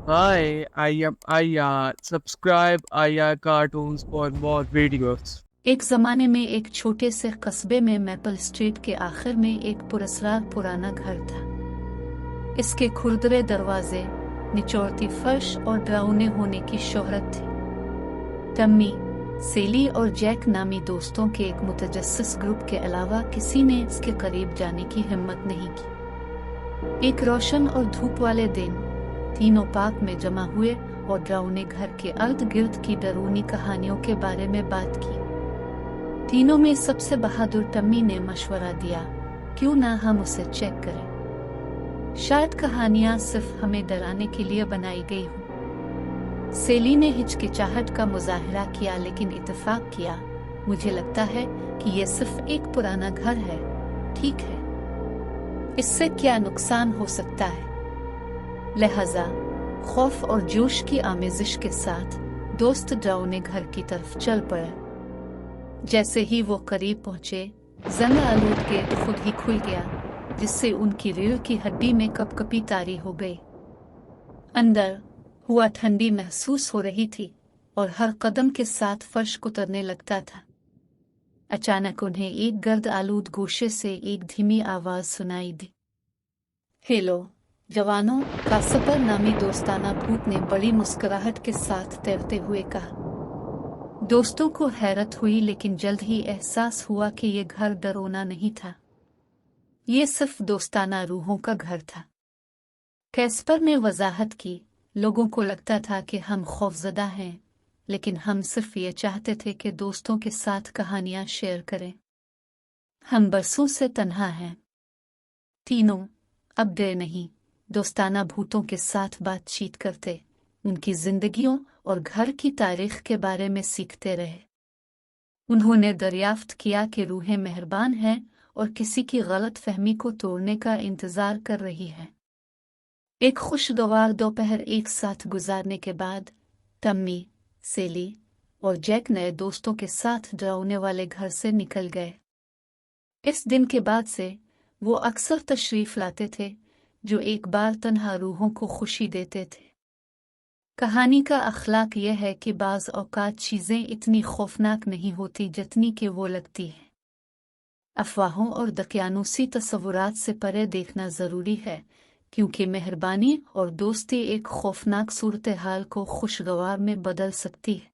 Hi, I am Aya. Subscribe Aya Cartoons for more videos. एक ज़माने में एक छोटे से कस्बे में मैपल स्ट्रीट के आखिर में एक पुरस्कार पुराना घर था। इसके खुरदरे दरवाजे, निचोड़ती फर्श और डरावने होने की शोहरत थी। टम्मी, सेली और जैक नामी दोस्तों के एक मुतजस्सिस ग्रुप के अलावा किसी ने इसके करीब जाने की हिम्मत नहीं की। एक रोशन और धूप वाले दिन तीनों पार्क में जमा हुए और डरावने घर के अर्द गिर्द की डरावनी कहानियों के बारे में बात की। तीनों में सबसे बहादुर टम्मी ने मशवरा दिया, क्यों ना हम उसे चेक करें, शायद कहानियां सिर्फ हमें डराने के लिए बनाई गई हो। सेली ने हिचकिचाहट का मुजाहिरा किया लेकिन इत्तेफाक किया, मुझे लगता है कि यह सिर्फ एक पुराना घर है, ठीक है, इससे क्या नुकसान हो सकता है। लिहाजा खौफ और जोश की आमेजिश के साथ दोस्त डरावने घर की तरफ चल पड़े। जैसे ही वो करीब पहुंचे, जंग आलूद गेट खुद ही खुल गया, जिससे उनकी रीढ़ की हड्डी में कपकपी तारी हो गई। अंदर हुआ ठंडी महसूस हो रही थी और हर कदम के साथ फर्श कुतरने लगता था। अचानक उन्हें एक गर्द आलूद गोशे से एक धीमी आवाज सुनाई दी। हेलो जवानों, कासपर नामी दोस्ताना भूत ने बड़ी मुस्कुराहट के साथ तैरते हुए कहा। दोस्तों को हैरत हुई लेकिन जल्द ही एहसास हुआ कि यह घर डरावना नहीं था, ये सिर्फ दोस्ताना रूहों का घर था। कैस्पर ने वजाहत की, लोगों को लगता था कि हम खौफजदा हैं, लेकिन हम सिर्फ ये चाहते थे कि दोस्तों के साथ कहानियां शेयर करें। हम बरसों से तन्हा हैं। तीनों अब देर नहीं दोस्ताना भूतों के साथ बातचीत करते, उनकी जिंदगियों और घर की तारीख के बारे में सीखते रहे। उन्होंने दरियाफ्त किया कि रूहें मेहरबान हैं और किसी की गलत फहमी को तोड़ने का इंतजार कर रही है। एक खुशगवार दोपहर एक साथ गुजारने के बाद टम्मी, सेली और जैक नए दोस्तों के साथ डरावने वाले घर से निकल गए। इस दिन के बाद से वो अक्सर तशरीफ लाते थे, जो एक बार तन्हा रूहों को खुशी देते थे। कहानी का अखलाक यह है कि बाज़ औक़ात चीज़ें इतनी खौफनाक नहीं होती जितनी कि वो लगती हैं। अफवाहों और दकियानूसी तस्वुरात से परे देखना ज़रूरी है, क्योंकि मेहरबानी और दोस्ती एक खौफनाक सूरत हाल को खुशगवार में बदल सकती है।